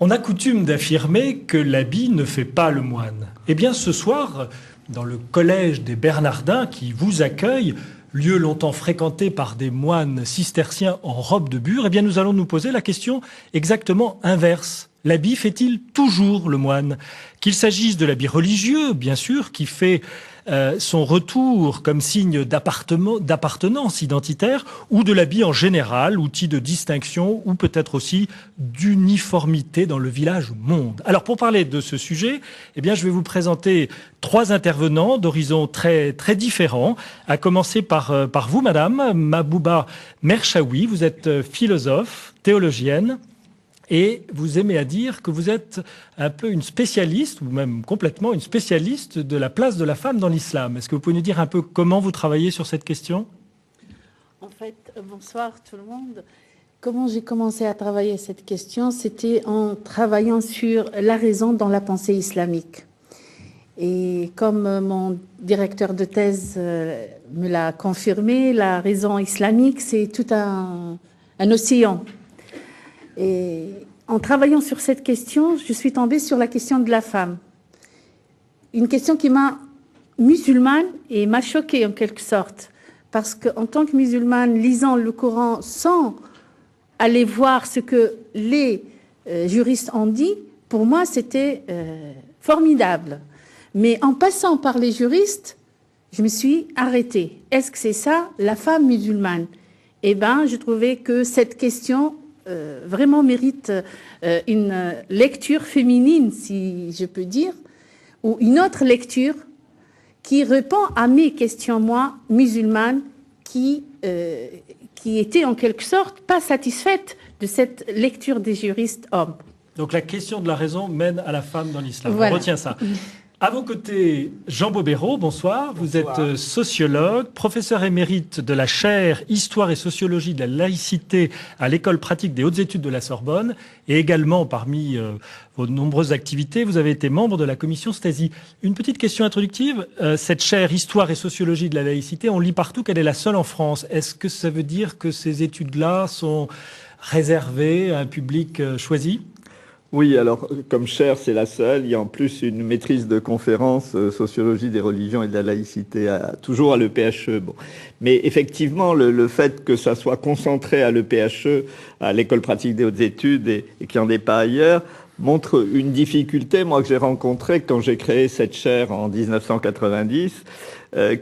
On a coutume d'affirmer que l'habit ne fait pas le moine. Eh bien, ce soir, dans le collège des Bernardins qui vous accueille, lieu longtemps fréquenté par des moines cisterciens en robe de bure, eh bien, nous allons nous poser la question exactement inverse. L'habit fait-il toujours le moine? Qu'il s'agisse de l'habit religieux, bien sûr, qui fait son retour comme signe d'appartenance identitaire, ou de l'habit en général, outil de distinction, ou peut-être aussi d'uniformité dans le village monde. Alors, pour parler de ce sujet, eh bien, je vais vous présenter trois intervenants d'horizons très, très différents, à commencer par vous, madame Mahbouba Merchaoui. Vous êtes philosophe, théologienne, et vous aimez à dire que vous êtes un peu une spécialiste, ou même complètement une spécialiste de la place de la femme dans l'islam. Est-ce que vous pouvez nous dire un peu comment vous travaillez sur cette question? En fait, bonsoir tout le monde. Comment j'ai commencé à travailler cette question? C'était en travaillant sur la raison dans la pensée islamique. Et comme mon directeur de thèse me l'a confirmé, la raison islamique, c'est tout un océan. Et en travaillant sur cette question, je suis tombée sur la question de la femme. Une question qui m'a musulmane et m'a choquée en quelque sorte. Parce qu'en tant que musulmane, lisant le Coran sans aller voir ce que les juristes ont dit, pour moi, c'était formidable. Mais en passant par les juristes, je me suis arrêtée. Est-ce que c'est ça, la femme musulmane? Eh bien, je trouvais que cette question vraiment mérite une lecture féminine, si je peux dire, ou une autre lecture qui répond à mes questions, moi, musulmane, qui était en quelque sorte pas satisfaite de cette lecture des juristes hommes. Donc la question de la raison mène à la femme dans l'islam. Voilà. On retient ça. À vos côtés, Jean Bobéro, bonsoir. Vous êtes sociologue, professeur émérite de la chaire Histoire et sociologie de la laïcité à l'École pratique des hautes études de la Sorbonne. Et également, parmi vos nombreuses activités, vous avez été membre de la commission Stasi. Une petite question introductive. Cette chaire Histoire et sociologie de la laïcité, on lit partout qu'elle est la seule en France. Est-ce que ça veut dire que ces études-là sont réservées à un public choisi ? Oui, alors, comme chaire, c'est la seule. Il y a en plus une maîtrise de conférence sociologie des religions et de la laïcité, toujours à l'EPHE. Bon. Mais effectivement, le fait que ça soit concentré à l'EPHE, à l'École pratique des hautes études, et qu'il n'y en ait pas ailleurs, montre une difficulté, moi, que j'ai rencontrée quand j'ai créé cette chaire en 1990,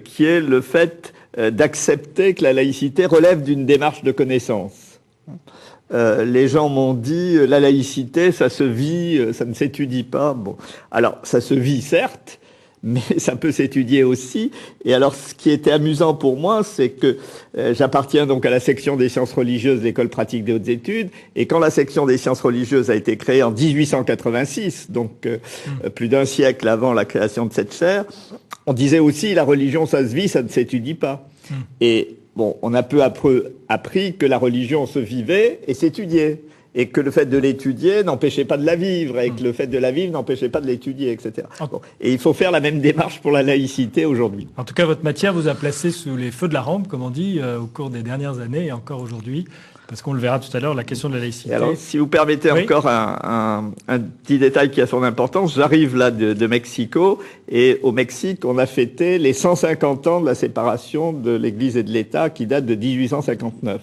qui est le fait d'accepter que la laïcité relève d'une démarche de connaissance. Les gens m'ont dit la laïcité, ça se vit, ça ne s'étudie pas. Bon, alors ça se vit certes, mais ça peut s'étudier aussi. Et alors, ce qui était amusant pour moi, c'est que j'appartiens donc à la section des sciences religieuses de l'École pratique des hautes études. Et quand la section des sciences religieuses a été créée en 1886, donc plus d'un siècle avant la création de cette chaire, on disait aussi la religion, ça se vit, ça ne s'étudie pas. Et bon, on a peu appris que la religion se vivait et s'étudiait, et que le fait de l'étudier n'empêchait pas de la vivre, et que le fait de la vivre n'empêchait pas de l'étudier, etc. Bon. Et il faut faire la même démarche pour la laïcité aujourd'hui. En tout cas, votre matière vous a placé sous les feux de la rampe, comme on dit, au cours des dernières années et encore aujourd'hui, parce qu'on le verra tout à l'heure, la question de la laïcité. Et alors, si vous permettez encore un petit détail qui a son importance, j'arrive là de Mexico, et au Mexique, on a fêté les 150 ans de la séparation de l'Église et de l'État, qui date de 1859.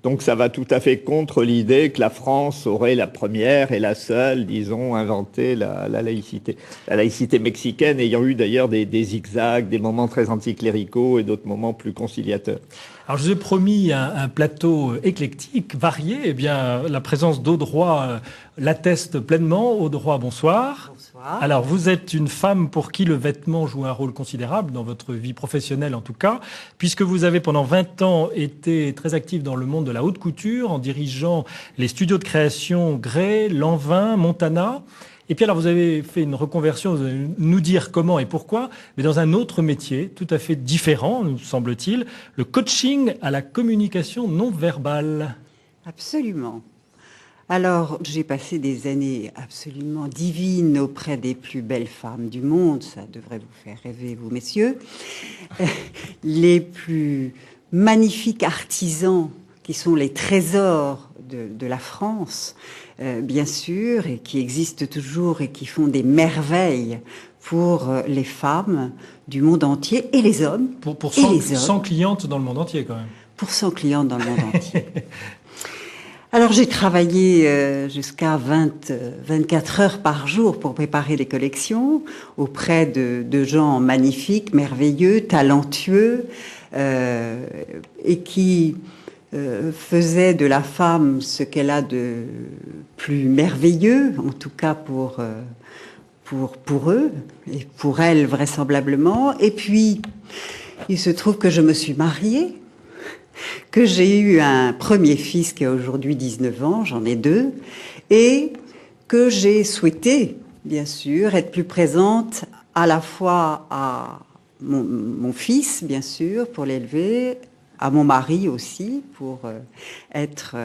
Donc ça va tout à fait contre l'idée que la France aurait la première et la seule, disons, inventé la laïcité. La laïcité mexicaine ayant eu d'ailleurs des zigzags, des moments très anticléricaux et d'autres moments plus conciliateurs. Alors, je vous ai promis un plateau éclectique, varié. Eh bien, la présence d'Aude-Roy l'atteste pleinement. Aude-Roy, bonsoir. Bonsoir. Alors, vous êtes une femme pour qui le vêtement joue un rôle considérable, dans votre vie professionnelle en tout cas, puisque vous avez pendant 20 ans été très active dans le monde de la haute couture, en dirigeant les studios de création Grès, Lanvin, Montana. Et puis alors, vous avez fait une reconversion, vous allez nous dire comment et pourquoi, mais dans un autre métier, tout à fait différent, nous semble-t-il, le coaching à la communication non verbale. Absolument. Alors, j'ai passé des années absolument divines auprès des plus belles femmes du monde, ça devrait vous faire rêver, vous messieurs, les plus magnifiques artisans qui sont les trésors de la France, bien sûr, et qui existent toujours et qui font des merveilles pour les femmes du monde entier et les hommes. Pour 100 clientes dans le monde entier, quand même. Pour 100 clientes dans le monde entier. Alors j'ai travaillé jusqu'à 24 heures par jour pour préparer les collections auprès de gens magnifiques, merveilleux, talentueux, et qui faisaient de la femme ce qu'elle a de plus merveilleux, en tout cas pour eux, et pour elle vraisemblablement. Et puis, il se trouve que je me suis mariée, que j'ai eu un premier fils qui a aujourd'hui 19 ans, j'en ai 2, et que j'ai souhaité, bien sûr, être plus présente à la fois à mon fils, bien sûr, pour l'élever, à mon mari aussi, pour être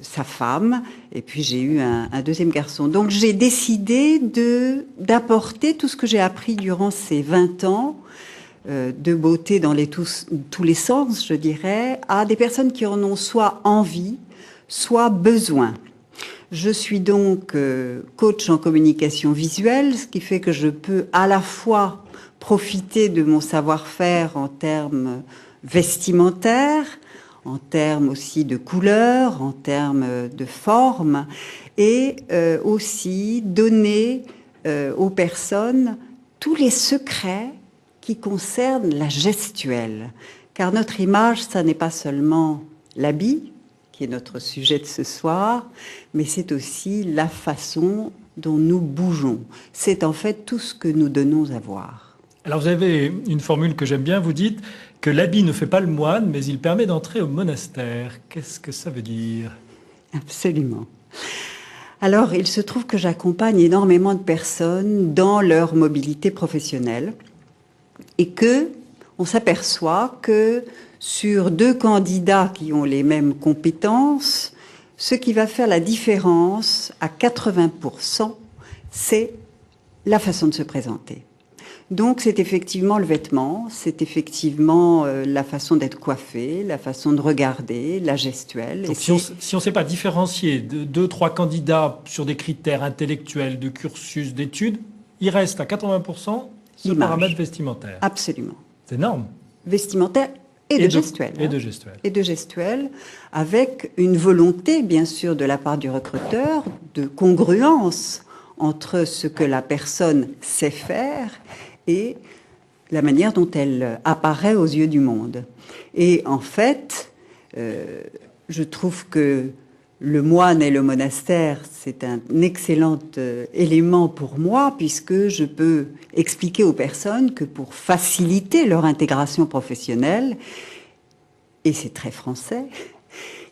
sa femme, et puis j'ai eu un deuxième garçon. Donc j'ai décidé d'apporter tout ce que j'ai appris durant ces 20 ans de beauté dans tous les sens, je dirais, à des personnes qui en ont soit envie, soit besoin. Je suis donc coach en communication visuelle, ce qui fait que je peux à la fois profiter de mon savoir-faire en termes vestimentaires, en termes aussi de couleurs, en termes de forme, et aussi donner aux personnes tous les secrets qui concernent la gestuelle. Car notre image, ça n'est pas seulement l'habit, qui est notre sujet de ce soir, mais c'est aussi la façon dont nous bougeons. C'est en fait tout ce que nous donnons à voir. Alors vous avez une formule que j'aime bien, vous dites que l'habit ne fait pas le moine, mais il permet d'entrer au monastère. Qu'est-ce que ça veut dire? Absolument. Alors, il se trouve que j'accompagne énormément de personnes dans leur mobilité professionnelle et que on s'aperçoit que sur 2 candidats qui ont les mêmes compétences, ce qui va faire la différence à 80%, c'est la façon de se présenter. Donc c'est effectivement le vêtement, c'est effectivement la façon d'être coiffé, la façon de regarder, la gestuelle. Donc si on ne sait pas différencier 2-3 candidats sur des critères intellectuels, de cursus, d'études, il reste à 80% ce paramètre vestimentaire. Absolument. C'est énorme. Vestimentaire et de gestuelle. Et de gestuelle. Et de gestuelle, avec une volonté, bien sûr, de la part du recruteur, de congruence entre ce que la personne sait faire et la manière dont elle apparaît aux yeux du monde. Et en fait, je trouve que le moine et le monastère, c'est un excellent élément pour moi, puisque je peux expliquer aux personnes que pour faciliter leur intégration professionnelle, et c'est très français,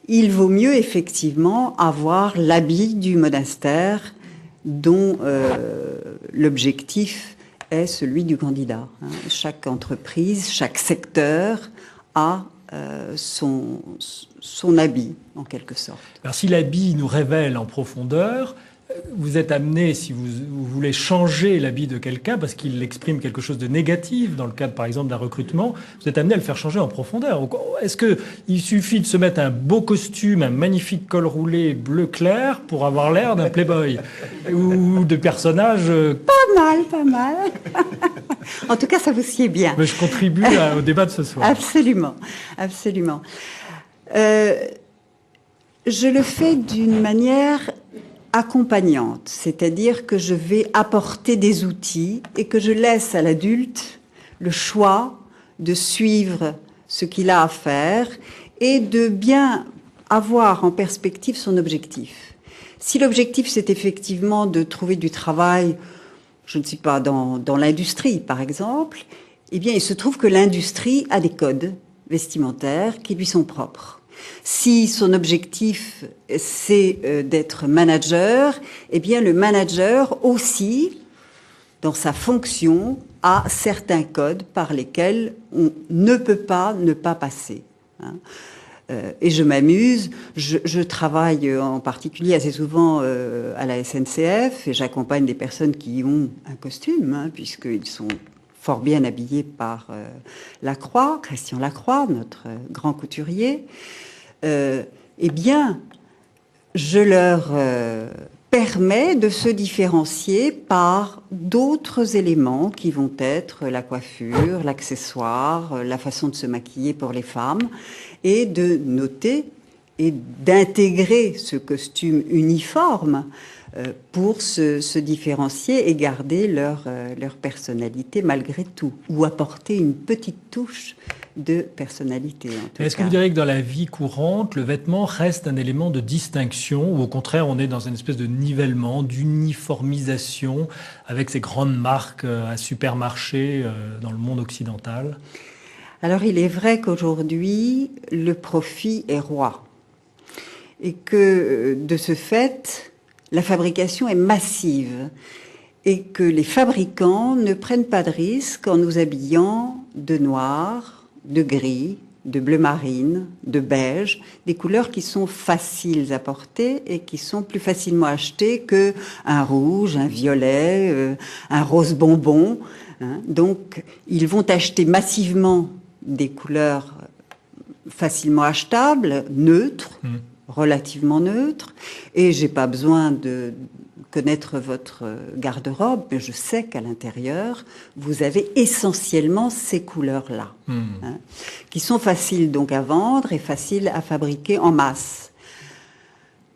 il vaut mieux effectivement avoir l'habit du monastère dont l'objectif est celui du candidat. Chaque entreprise, chaque secteur a son habit, en quelque sorte. Alors, si l'habit nous révèle en profondeur, vous êtes amené, si vous voulez changer l'habit de quelqu'un, parce qu'il exprime quelque chose de négatif, dans le cadre, par exemple, d'un recrutement, vous êtes amené à le faire changer en profondeur. Est-ce qu'il suffit de se mettre un beau costume, un magnifique col roulé bleu clair pour avoir l'air d'un playboy ou de personnage Pas mal. En tout cas, ça vous sied bien. Mais je contribue au débat de ce soir. Absolument. Je le fais d'une manière accompagnante, c'est-à-dire que je vais apporter des outils et que je laisse à l'adulte le choix de suivre ce qu'il a à faire et de bien avoir en perspective son objectif. Si l'objectif, c'est effectivement de trouver du travail, je ne sais pas, dans l'industrie, par exemple, eh bien, il se trouve que l'industrie a des codes vestimentaires qui lui sont propres. Si son objectif, c'est d'être manager, eh bien, le manager aussi, dans sa fonction, a certains codes par lesquels on ne peut pas ne pas passer. Et je m'amuse, je travaille en particulier assez souvent à la SNCF et j'accompagne des personnes qui ont un costume, puisqu'ils sont fort bien habillés par Lacroix, Christian Lacroix, notre grand couturier, eh bien, je leur permets de se différencier par d'autres éléments qui vont être la coiffure, l'accessoire, la façon de se maquiller pour les femmes, et de noter et d'intégrer ce costume uniforme pour se différencier et garder leur personnalité malgré tout, ou apporter une petite touche de personnalité. Est-ce que vous diriez que dans la vie courante, le vêtement reste un élément de distinction, ou au contraire on est dans une espèce de nivellement, d'uniformisation avec ces grandes marques à supermarché dans le monde occidental? Alors il est vrai qu'aujourd'hui, le profit est roi. Et que de ce fait, la fabrication est massive. Et que les fabricants ne prennent pas de risques en nous habillant de noir, de gris, de bleu marine, de beige, des couleurs qui sont faciles à porter et qui sont plus facilement achetées qu'un rouge, un violet, un rose bonbon. Donc, ils vont acheter massivement des couleurs facilement achetables, neutres, relativement neutres, et j'ai pas besoin de connaître votre garde-robe, mais je sais qu'à l'intérieur, vous avez essentiellement ces couleurs-là, qui sont faciles donc à vendre et faciles à fabriquer en masse.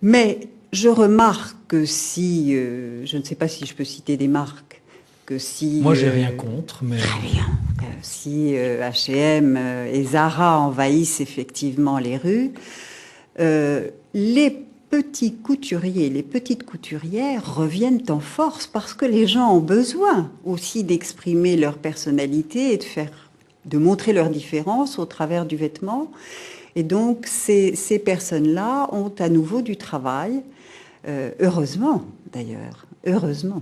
Mais je remarque que si, je ne sais pas si je peux citer des marques, que si... Moi, j'ai rien contre, mais... Très bien. Si H&M et Zara envahissent effectivement les rues, les petits couturiers, les petites couturières reviennent en force parce que les gens ont besoin aussi d'exprimer leur personnalité et de montrer leur différence au travers du vêtement. Et donc, ces personnes-là ont à nouveau du travail, heureusement d'ailleurs, heureusement.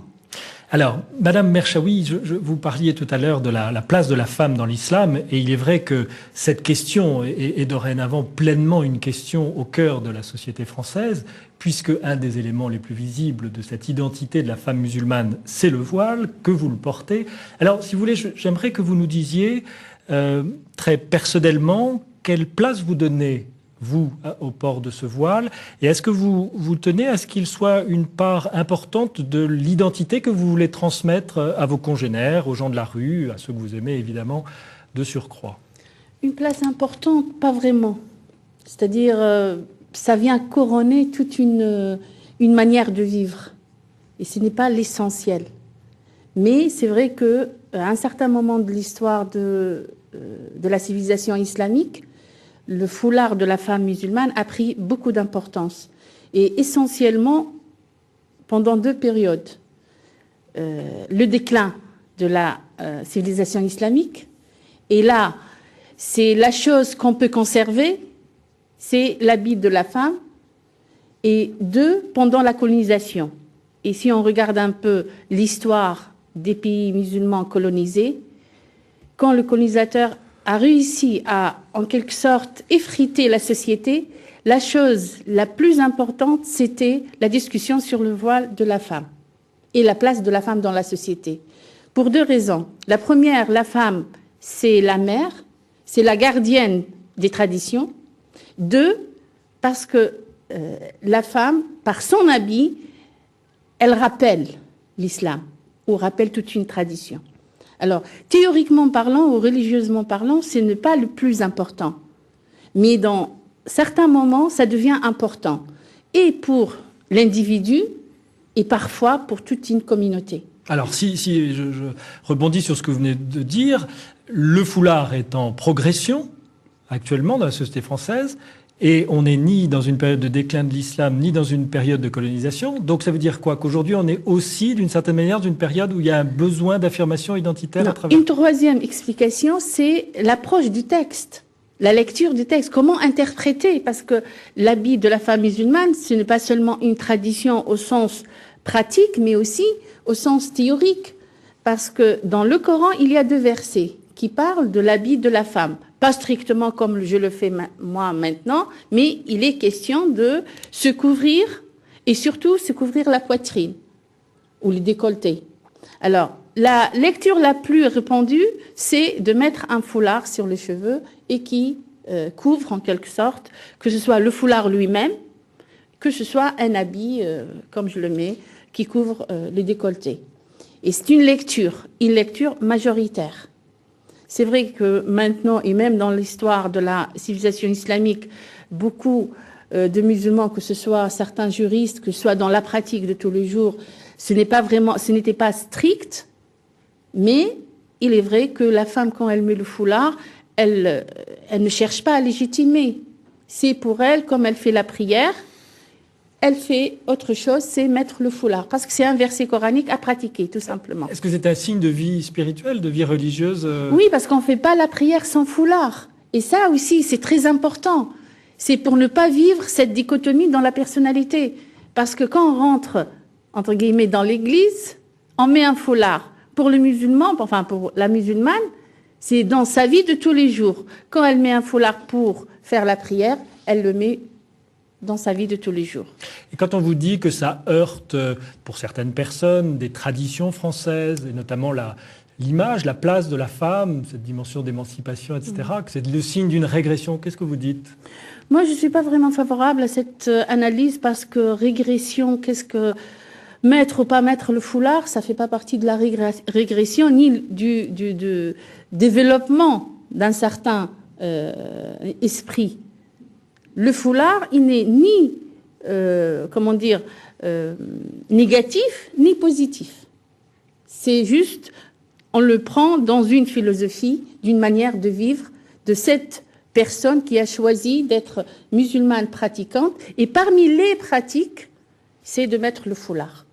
Alors, Madame Mershawi, vous parliez tout à l'heure de la place de la femme dans l'islam, et il est vrai que cette question est dorénavant pleinement une question au cœur de la société française, puisque un des éléments les plus visibles de cette identité de la femme musulmane, c'est le voile, que vous le portez. Alors, si vous voulez, j'aimerais que vous nous disiez très personnellement quelle place vous donnez vous, au port de ce voile, et est-ce que vous tenez à ce qu'il soit une part importante de l'identité que vous voulez transmettre à vos congénères, aux gens de la rue, à ceux que vous aimez évidemment, de surcroît? Une place importante, pas vraiment. C'est-à-dire, ça vient couronner toute une manière de vivre, et ce n'est pas l'essentiel. Mais c'est vrai qu'à un certain moment de l'histoire de la civilisation islamique, le foulard de la femme musulmane a pris beaucoup d'importance. Et essentiellement, pendant deux périodes. Le déclin de la civilisation islamique. Et là, c'est la chose qu'on peut conserver, c'est l'habit de la femme. Et deux, pendant la colonisation. Et si on regarde un peu l'histoire des pays musulmans colonisés, quand le colonisateur a réussi à, en quelque sorte, effriter la société, la chose la plus importante, c'était la discussion sur le voile de la femme et la place de la femme dans la société. Pour deux raisons. La première, la femme, c'est la mère, c'est la gardienne des traditions. Deux, parce que la femme, par son habit, elle rappelle l'islam ou rappelle toute une tradition. Alors, théoriquement parlant ou religieusement parlant, ce n'est pas le plus important. Mais dans certains moments, ça devient important. Et pour l'individu, et parfois pour toute une communauté. Alors, si je rebondis sur ce que vous venez de dire, le foulard est en progression actuellement dans la société française, et on n'est ni dans une période de déclin de l'islam, ni dans une période de colonisation. Donc ça veut dire quoi? Qu'aujourd'hui, on est aussi, d'une certaine manière, d'une période où il y a un besoin d'affirmation identitaire à travers... Une troisième explication, c'est l'approche du texte, la lecture du texte. Comment interpréter? Parce que l'habit de la femme musulmane, ce n'est pas seulement une tradition au sens pratique, mais aussi au sens théorique. Parce que dans le Coran, il y a deux versets qui parlent de l'habit de la femme. Pas strictement comme je le fais moi maintenant, mais il est question de se couvrir et surtout se couvrir la poitrine ou le décolleté. Alors, la lecture la plus répandue, c'est de mettre un foulard sur les cheveux et qui couvre en quelque sorte, que ce soit le foulard lui-même, que ce soit un habit, comme je le mets, qui couvre le décolleté. Et c'est une lecture majoritaire. C'est vrai que maintenant, et même dans l'histoire de la civilisation islamique, beaucoup de musulmans, que ce soit certains juristes, que ce soit dans la pratique de tous les jours, ce n'était pas strict, mais il est vrai que la femme, quand elle met le foulard, elle ne cherche pas à légitimer. C'est pour elle, comme elle fait la prière, elle fait autre chose, c'est mettre le foulard. Parce que c'est un verset coranique à pratiquer, tout simplement. Est-ce que c'est un signe de vie spirituelle, de vie religieuse? Oui, parce qu'on ne fait pas la prière sans foulard. Et ça aussi, c'est très important. C'est pour ne pas vivre cette dichotomie dans la personnalité. Parce que quand on rentre, entre guillemets, dans l'église, on met un foulard. Pour le musulman, enfin pour la musulmane, c'est dans sa vie de tous les jours. Quand elle met un foulard pour faire la prière, elle le met dans sa vie de tous les jours. Et quand on vous dit que ça heurte, pour certaines personnes, des traditions françaises, et notamment l'image, la place de la femme, cette dimension d'émancipation, etc., que c'est le signe d'une régression, qu'est-ce que vous dites? Moi, je ne suis pas vraiment favorable à cette analyse parce que régression, qu'est-ce que mettre ou pas mettre le foulard, ça ne fait pas partie de la régression ni du développement d'un certain esprit. Le foulard, il n'est ni, négatif, ni positif. C'est juste, on le prend dans une philosophie, d'une manière de vivre de cette personne qui a choisi d'être musulmane pratiquante. Et parmi les pratiques, c'est de mettre le foulard.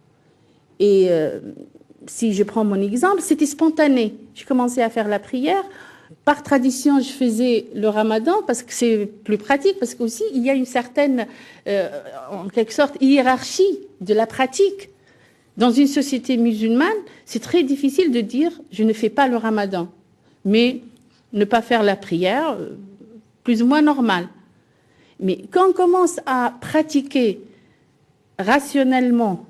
Et si je prends mon exemple, c'était spontané. J'ai commencé à faire la prière. Par tradition, je faisais le ramadan parce que c'est plus pratique, parce qu'aussi, il y a une certaine, en quelque sorte, hiérarchie de la pratique. Dans une société musulmane, c'est très difficile de dire « je ne fais pas le ramadan ». Mais ne pas faire la prière, plus ou moins normal. Mais quand on commence à pratiquer rationnellement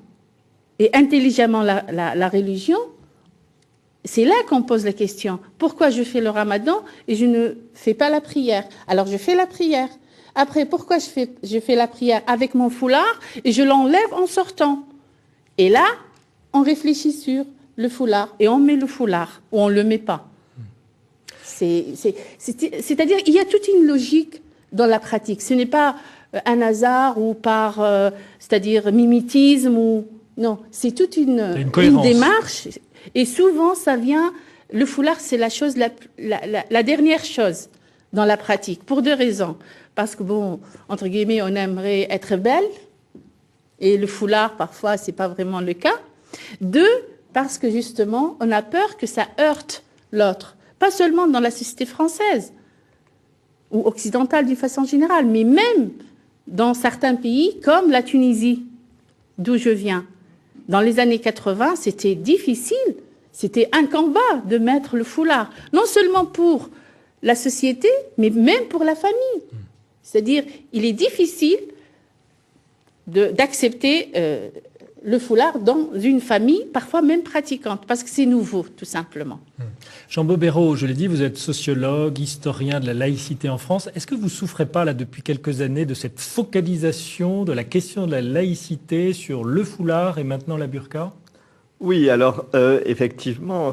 et intelligemment la religion, c'est là qu'on pose la question. Pourquoi je fais le ramadan et je ne fais pas la prière? Alors je fais la prière. Après, pourquoi je fais la prière avec mon foulard et je l'enlève en sortant? Et là, on réfléchit sur le foulard et on met le foulard ou on ne le met pas. C'est-à-dire il y a toute une logique dans la pratique. Ce n'est pas un hasard ou par, c'est-à-dire mimétisme ou... Non, c'est toute une démarche. Et souvent, ça vient... Le foulard, c'est la chose, la dernière chose dans la pratique, pour deux raisons. Parce que, bon, entre guillemets, on aimerait être belle, et le foulard, parfois, c'est pas vraiment le cas. Deux, parce que, justement, on a peur que ça heurte l'autre. Pas seulement dans la société française, ou occidentale d'une façon générale, mais même dans certains pays, comme la Tunisie, d'où je viens. Dans les années 80, c'était difficile, c'était un combat de mettre le foulard, non seulement pour la société, mais même pour la famille. C'est-à-dire, il est difficile d'accepter le foulard dans une famille, parfois même pratiquante, parce que c'est nouveau, tout simplement. Jean Bobéro, je l'ai dit, vous êtes sociologue, historien de la laïcité en France. Est-ce que vous ne souffrez pas, là, depuis quelques années, de cette focalisation de la question de la laïcité sur le foulard et maintenant la burqa? Oui, alors, effectivement,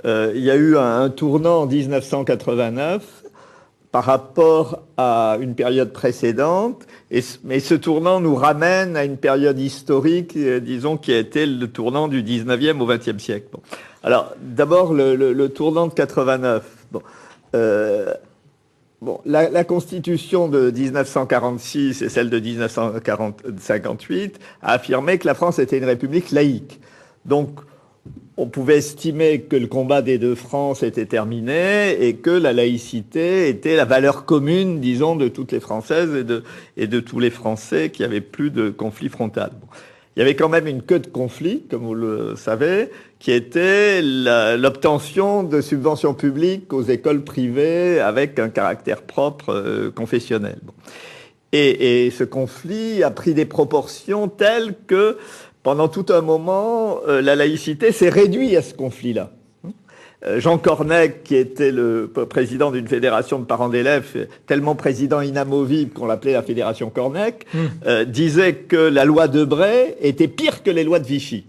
il y a eu un tournant en 1989 par rapport à une période précédente, mais ce tournant nous ramène à une période historique, disons, qui a été le tournant du 19e au 20e siècle. Bon. Alors, d'abord, le tournant de 89. La Constitution de 1946 et celle de 1958 a affirmé que la France était une république laïque. Donc, on pouvait estimer que le combat des deux France était terminé et que la laïcité était la valeur commune, disons, de toutes les Françaises et de tous les Français, qui n'avaient plus de conflit frontal. Bon. Il y avait quand même une queue de conflit, comme vous le savez, qui était l'obtention de subventions publiques aux écoles privées avec un caractère propre confessionnel. Bon. Et ce conflit a pris des proportions telles que pendant tout un moment, la laïcité s'est réduite à ce conflit-là. Jean Cornec, qui était le président d'une fédération de parents d'élèves, tellement président inamovible qu'on l'appelait la fédération Cornec, disait que la loi de Bray était pire que les lois de Vichy.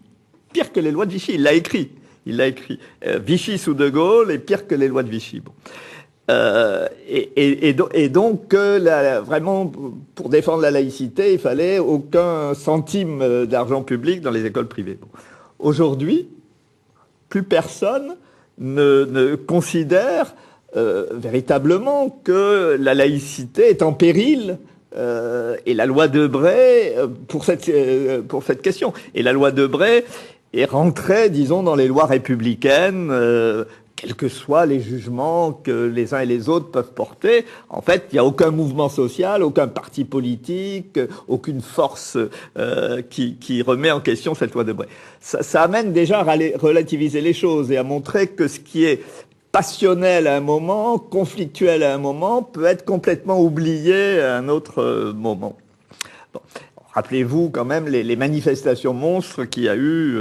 Pire que les lois de Vichy, il l'a écrit. Vichy sous De Gaulle est pire que les lois de Vichy. Bon. Donc, vraiment, pour défendre la laïcité, il fallait aucun centime d'argent public dans les écoles privées. Bon. Aujourd'hui, plus personne ne considère véritablement que la laïcité est en péril et la loi de Bray pour cette question. Et la loi de Bray est rentrée, disons, dans les lois républicaines, quels que soient les jugements que les uns et les autres peuvent porter. En fait, il n'y a aucun mouvement social, aucun parti politique, aucune force qui remet en question cette loi de Bray. Ça amène déjà à relativiser les choses et à montrer que ce qui est passionnel à un moment, conflictuel à un moment, peut être complètement oublié à un autre moment. Bon. Rappelez-vous quand même les manifestations monstres qu'il y a eu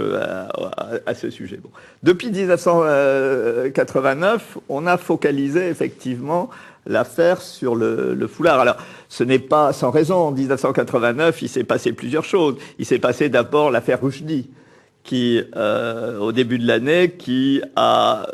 à ce sujet. Bon. Depuis 1989, on a focalisé effectivement l'affaire sur le foulard. Alors, ce n'est pas sans raison. En 1989, il s'est passé plusieurs choses. Il s'est passé d'abord l'affaire Rushdie, qui, au début de l'année, qui a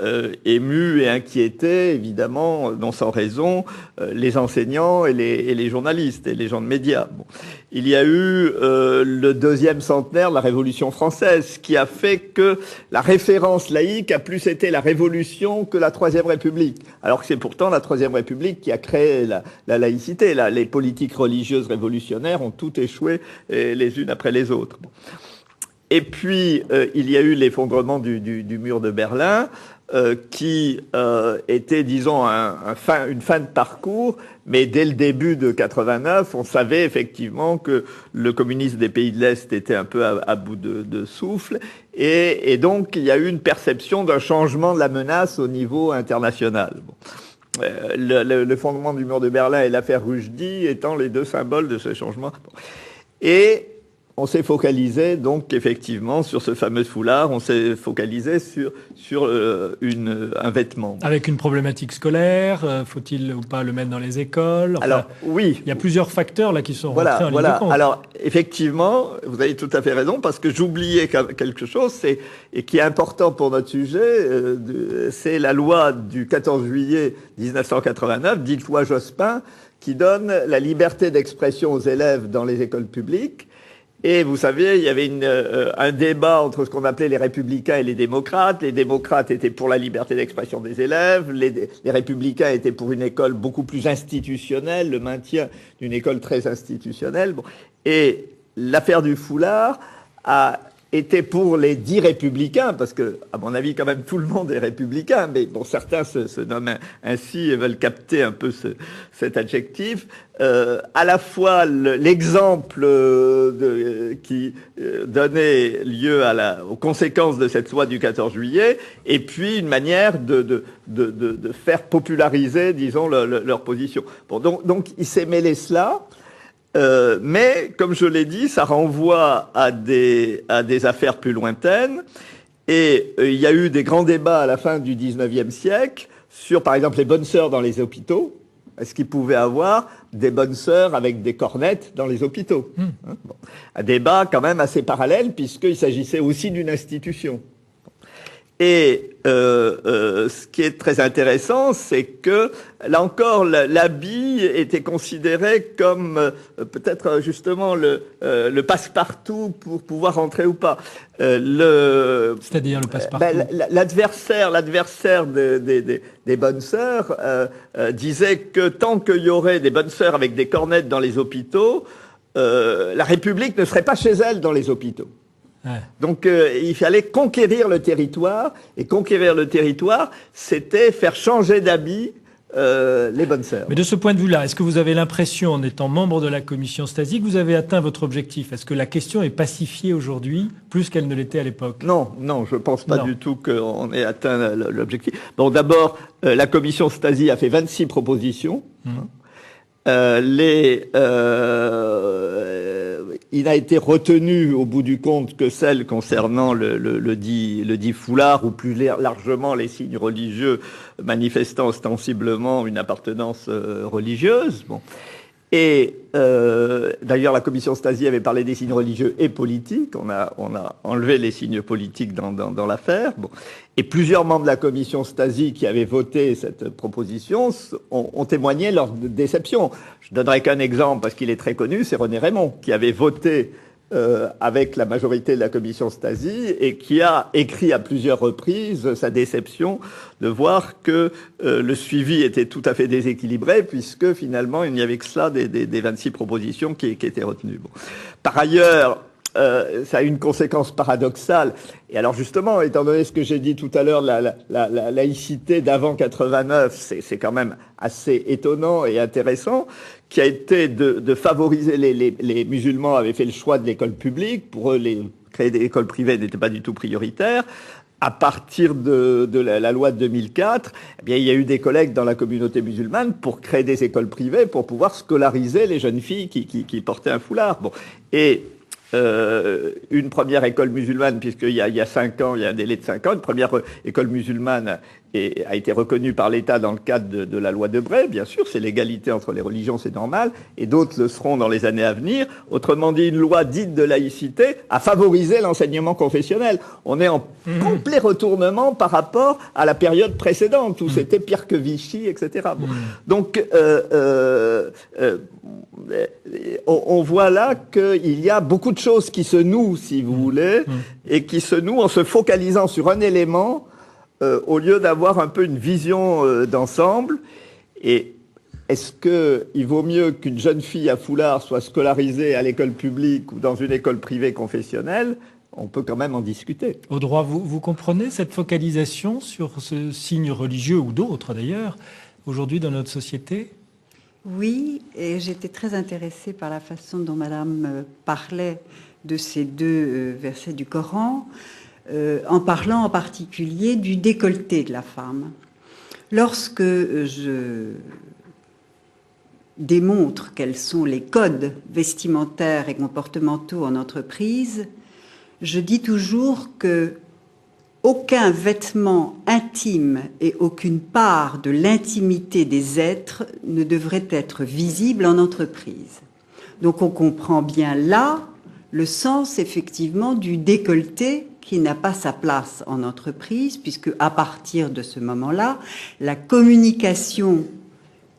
ému et inquiété, évidemment, non sans raison, les enseignants et les journalistes et les gens de médias. Bon. Il y a eu le deuxième centenaire de la Révolution française, qui a fait que la référence laïque a plus été la Révolution que la Troisième République, alors que c'est pourtant la Troisième République qui a créé la laïcité. Les politiques religieuses révolutionnaires ont toutes échoué les unes après les autres. Bon. Et puis, il y a eu l'effondrement du mur de Berlin, qui était, disons, une fin de parcours, mais dès le début de 89, on savait effectivement que le communisme des pays de l'Est était un peu à bout de souffle, et donc il y a eu une perception d'un changement de la menace au niveau international. Bon. Le fondement du mur de Berlin et l'affaire Rushdie étant les deux symboles de ce changement. Bon. Et on s'est focalisé donc effectivement sur ce fameux foulard, on s'est focalisé sur un vêtement. Avec une problématique scolaire, faut-il ou pas le mettre dans les écoles? Enfin, alors oui, il y a plusieurs facteurs là qui sont rentrés en ligne de compte. Alors effectivement, vous avez tout à fait raison, parce que j'oubliais quelque chose, et qui est important pour notre sujet, c'est la loi du 14 juillet 1989, dite loi Jospin, qui donne la liberté d'expression aux élèves dans les écoles publiques. Et vous savez, il y avait un débat entre ce qu'on appelait les républicains et les démocrates. Les démocrates étaient pour la liberté d'expression des élèves. Les républicains étaient pour une école beaucoup plus institutionnelle, le maintien d'une école très institutionnelle. Bon. Et l'affaire du foulard a été pour les dits républicains, parce que, à mon avis, quand même, tout le monde est républicain, mais bon, certains se nomment ainsi et veulent capter un peu cet adjectif. À la fois l'exemple qui donnait lieu aux conséquences de cette loi du 14 juillet, et puis une manière de faire populariser, disons, leur position. Bon, donc il s'est mêlé cela. Mais, comme je l'ai dit, ça renvoie à des affaires plus lointaines. Et il y a eu des grands débats à la fin du 19e siècle sur, par exemple, les bonnes sœurs dans les hôpitaux. Est-ce qu'il pouvait avoir des bonnes sœurs avec des cornettes dans les hôpitaux? Bon. Un débat quand même assez parallèle, puisqu'il s'agissait aussi d'une institution. Et ce qui est très intéressant, c'est que, là encore, l'habit était considéré comme peut-être justement le passe-partout pour pouvoir rentrer ou pas. C'est-à-dire le passe-partout. L'adversaire des bonnes sœurs disait que tant qu'il y aurait des bonnes sœurs avec des cornettes dans les hôpitaux, la République ne serait pas chez elle dans les hôpitaux. Ouais. Donc il fallait conquérir le territoire, et conquérir le territoire, c'était faire changer d'habit les bonnes sœurs. Mais de ce point de vue-là, est-ce que vous avez l'impression, en étant membre de la commission Stasi, que vous avez atteint votre objectif? Est-ce que la question est pacifiée aujourd'hui plus qu'elle ne l'était à l'époque? Non, je pense pas du tout qu'on ait atteint l'objectif. Bon, d'abord, la commission Stasi a fait 26 propositions. il n'a été retenu au bout du compte que celle concernant le dit foulard, ou plus largement les signes religieux manifestant ostensiblement une appartenance religieuse. Bon. Et d'ailleurs, la commission Stasi avait parlé des signes religieux et politiques. On a enlevé les signes politiques dans l'affaire. Bon. Et plusieurs membres de la commission Stasi qui avaient voté cette proposition ont témoigné leur déception. Je donnerai qu'un exemple parce qu'il est très connu, c'est René Raymond qui avait voté avec la majorité de la commission Stasi et qui a écrit à plusieurs reprises sa déception de voir que le suivi était tout à fait déséquilibré puisque finalement il n'y avait que cela des 26 propositions qui étaient retenues. Bon. Par ailleurs, ça a une conséquence paradoxale. Et alors justement, étant donné ce que j'ai dit tout à l'heure, la laïcité d'avant 89, c'est quand même assez étonnant et intéressant, qui a été de favoriser les musulmans avaient fait le choix de l'école publique. Pour eux, créer des écoles privées n'était pas du tout prioritaire. À partir de la loi de 2004, eh bien, il y a eu des collègues dans la communauté musulmane pour créer des écoles privées pour pouvoir scolariser les jeunes filles qui portaient un foulard. Bon. Et une première école musulmane, puisqu'il y a 5 ans, il y a un délai de 5 ans, une première école musulmane a été reconnue par l'État dans le cadre de la loi Debré, bien sûr, c'est l'égalité entre les religions, c'est normal, et d'autres le seront dans les années à venir. Autrement dit, une loi dite de laïcité a favorisé l'enseignement confessionnel. On est en complet retournement par rapport à la période précédente, où c'était pire que Vichy, etc. Bon. Donc, on voit là qu'il y a beaucoup de choses qui se nouent, si vous voulez, et qui se nouent en se focalisant sur un élément au lieu d'avoir un peu une vision d'ensemble. Et est-ce qu'il vaut mieux qu'une jeune fille à foulard soit scolarisée à l'école publique ou dans une école privée confessionnelle? On peut quand même en discuter. Au droit, vous comprenez cette focalisation sur ce signe religieux, ou d'autres d'ailleurs, aujourd'hui dans notre société? Oui, et j'étais très intéressée par la façon dont Madame parlait de ces deux versets du Coran, en parlant en particulier du décolleté de la femme. Lorsque je démontre quels sont les codes vestimentaires et comportementaux en entreprise, je dis toujours que aucun vêtement intime et aucune part de l'intimité des êtres ne devrait être visible en entreprise. Donc on comprend bien là le sens effectivement du décolleté qui n'a pas sa place en entreprise, puisque à partir de ce moment-là, la communication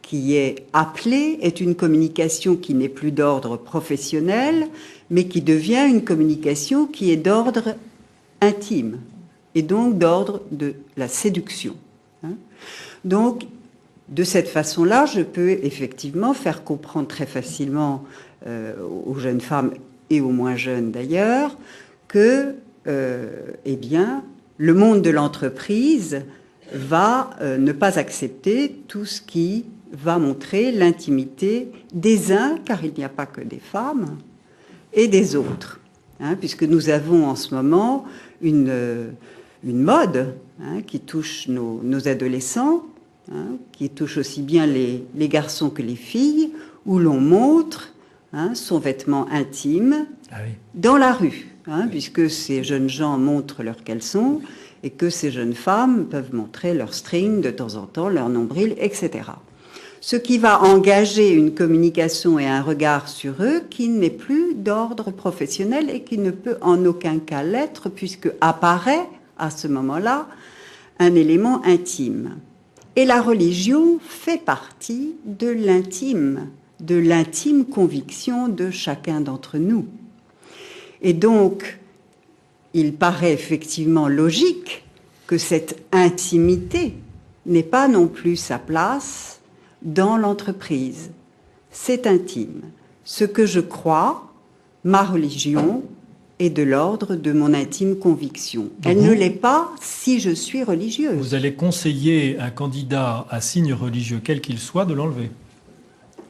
qui est appelée est une communication qui n'est plus d'ordre professionnel, mais qui devient une communication qui est d'ordre intime, et donc d'ordre de la séduction. Donc, de cette façon-là, je peux effectivement faire comprendre très facilement aux jeunes femmes, et aux moins jeunes d'ailleurs, que eh bien, le monde de l'entreprise va ne pas accepter tout ce qui va montrer l'intimité des uns, car il n'y a pas que des femmes, et des autres. Puisque nous avons en ce moment une mode qui touche nos adolescents, qui touche aussi bien les garçons que les filles, où l'on montre son vêtement intime dans la rue, puisque ces jeunes gens montrent leurs caleçons et que ces jeunes femmes peuvent montrer leur string de temps en temps, leur nombril, etc. Ce qui va engager une communication et un regard sur eux qui n'est plus d'ordre professionnel et qui ne peut en aucun cas l'être, puisque apparaît à ce moment-là un élément intime. Et la religion fait partie de l'intime conviction de chacun d'entre nous. Et donc, il paraît effectivement logique que cette intimité n'ait pas non plus sa place dans l'entreprise. C'est intime. Ce que je crois, ma religion, est de l'ordre de mon intime conviction. Elle ne l'est pas si je suis religieuse. Vous allez conseiller un candidat à signe religieux, quel qu'il soit, de l'enlever?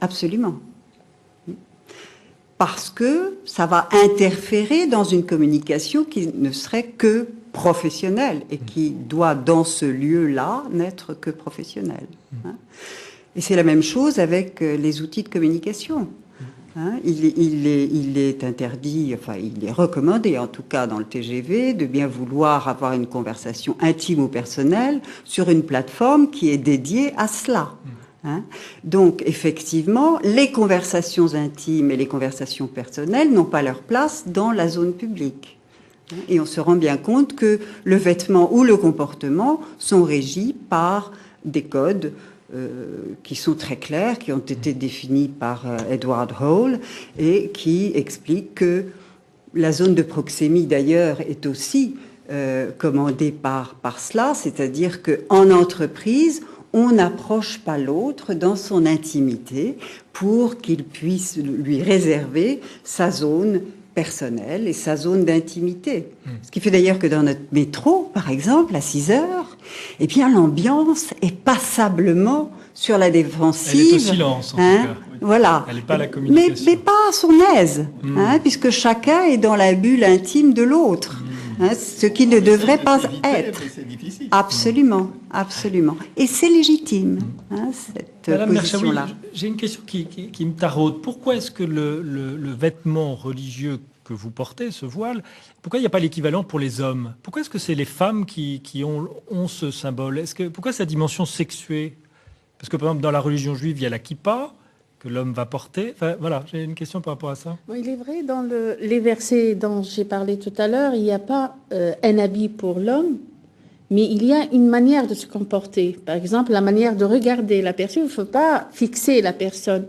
Absolument. Parce que ça va interférer dans une communication qui ne serait que professionnelle et qui doit, dans ce lieu-là, n'être que professionnelle. Et c'est la même chose avec les outils de communication. Il est interdit, enfin il est recommandé en tout cas dans le TGV de bien vouloir avoir une conversation intime ou personnelle sur une plateforme qui est dédiée à cela. Donc effectivement, les conversations intimes et les conversations personnelles n'ont pas leur place dans la zone publique. Et on se rend bien compte que le vêtement ou le comportement sont régis par des codes qui sont très clairs, qui ont été définis par Edward Hall et qui expliquent que la zone de proxémie d'ailleurs est aussi commandée par cela, c'est-à-dire qu'en entreprise, on n'approche pas l'autre dans son intimité pour qu'il puisse lui réserver sa zone personnelle et sa zone d'intimité. Ce qui fait d'ailleurs que dans notre métro, par exemple, à 6 heures, eh bien, l'ambiance est passablement sur la défensive. Elle est au silence, en tout cas. Oui. Voilà. Elle n'est pas à la communication. Mais pas à son aise, puisque chacun est dans la bulle intime de l'autre. Ce qui ne devrait pas être. Absolument, absolument. Et c'est légitime, cette Madame position-là. Merchaoui, j'ai une question qui me taraude. Pourquoi est-ce que le vêtement religieux que vous portez, ce voile, pourquoi il n'y a pas l'équivalent pour les hommes? Pourquoi est-ce que c'est les femmes qui ont ce symbole? Pourquoi sa dimension sexuée? Parce que par exemple, dans la religion juive, il y a la kippa que l'homme va porter. Enfin, voilà, j'ai une question par rapport à ça. Bon, il est vrai, dans les versets dont j'ai parlé tout à l'heure, il n'y a pas un habit pour l'homme, mais il y a une manière de se comporter. Par exemple, la manière de regarder la personne. Il ne faut pas fixer la personne,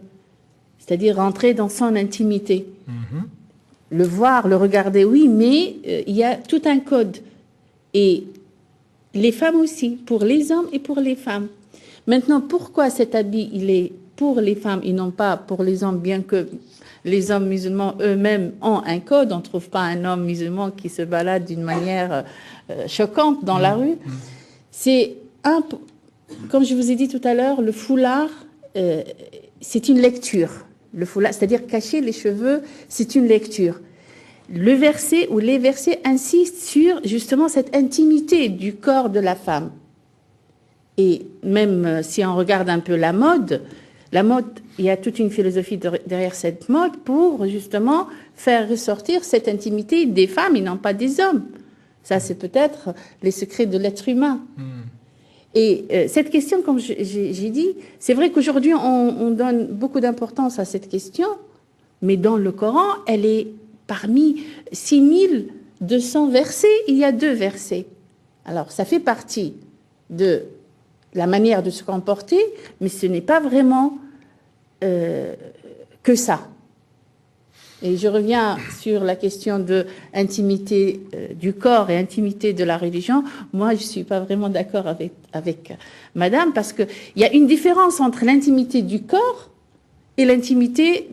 c'est-à-dire rentrer dans son intimité. Le voir, le regarder, oui, mais il y a tout un code. Et les femmes aussi, pour les hommes et pour les femmes. Maintenant, pourquoi cet habit, il est pour les femmes et non pas pour les hommes, bien que les hommes musulmans eux-mêmes ont un code. On ne trouve pas un homme musulman qui se balade d'une manière choquante dans la rue. Comme je vous ai dit tout à l'heure, le foulard, c'est une lecture. Le foulard, c'est-à-dire cacher les cheveux, c'est une lecture. Le verset ou les versets insistent sur justement cette intimité du corps de la femme. Et même si on regarde un peu la mode, il y a toute une philosophie derrière cette mode pour justement faire ressortir cette intimité des femmes et non pas des hommes. Ça, c'est peut-être les secrets de l'être humain. Et cette question, comme j'ai dit, c'est vrai qu'aujourd'hui, on donne beaucoup d'importance à cette question, mais dans le Coran, elle est parmi 6200 versets, il y a 2 versets. Alors, ça fait partie de la manière de se comporter, mais ce n'est pas vraiment que ça. Et je reviens sur la question de intimité du corps et intimité de la religion. Moi, je ne suis pas vraiment d'accord avec Madame, parce qu'il y a une différence entre l'intimité du corps et l'intimité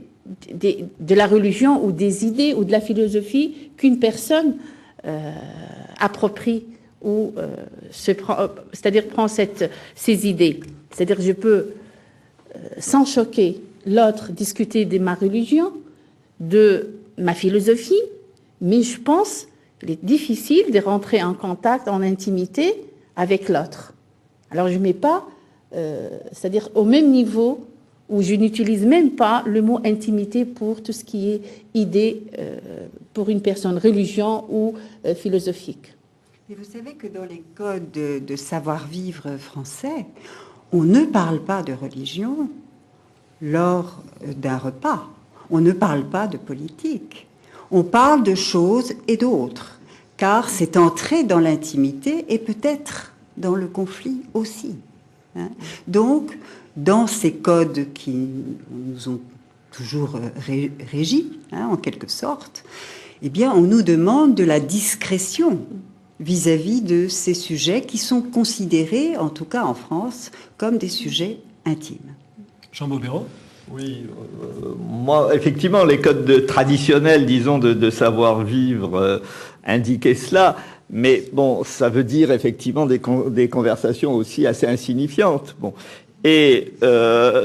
de la religion ou des idées ou de la philosophie qu'une personne approprie ou c'est-à-dire prend ces idées. C'est-à-dire je peux, sans choquer l'autre, discuter de ma religion, de ma philosophie, mais je pense qu'il est difficile de rentrer en contact, en intimité avec l'autre. Alors je ne mets pas, c'est-à-dire au même niveau où je n'utilise même pas le mot intimité pour tout ce qui est idée pour une personne religion ou philosophique. Et vous savez que dans les codes de savoir-vivre français, on ne parle pas de religion lors d'un repas. On ne parle pas de politique. On parle de choses et d'autres, car c'est entrer dans l'intimité et peut-être dans le conflit aussi. Donc, dans ces codes qui nous ont toujours régis, en quelque sorte, eh bien, on nous demande de la discrétion vis-à-vis de ces sujets qui sont considérés, en tout cas en France, comme des sujets intimes. Jean Bobéro ? Oui, moi, effectivement, les codes traditionnels, disons, de savoir-vivre indiquaient cela. Mais bon, ça veut dire effectivement des conversations aussi assez insignifiantes. Bon. Et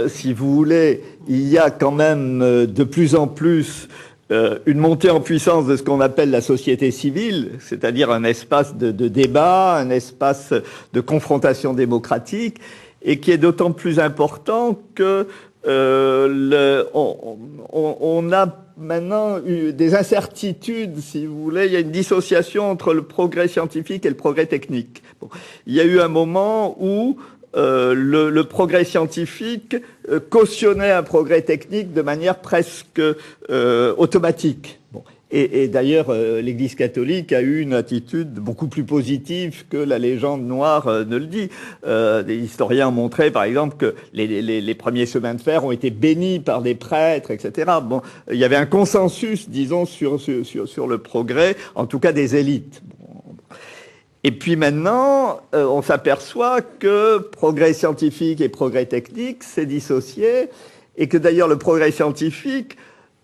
si vous voulez, il y a quand même de plus en plus une montée en puissance de ce qu'on appelle la société civile, c'est-à-dire un espace de débat, un espace de confrontation démocratique, et qui est d'autant plus important que on a maintenant eu des incertitudes, si vous voulez. Il y a une dissociation entre le progrès scientifique et le progrès technique. Bon. Il y a eu un moment où le progrès scientifique cautionnait un progrès technique de manière presque automatique. Bon. Et d'ailleurs, l'Église catholique a eu une attitude beaucoup plus positive que la légende noire ne le dit. Des historiens ont montré, par exemple, que les premiers chemins de fer ont été bénis par des prêtres, etc. Bon, il y avait un consensus, disons, sur le progrès, en tout cas des élites. Et puis maintenant, on s'aperçoit que progrès scientifique et progrès technique, c'est dissocié, et que d'ailleurs le progrès scientifique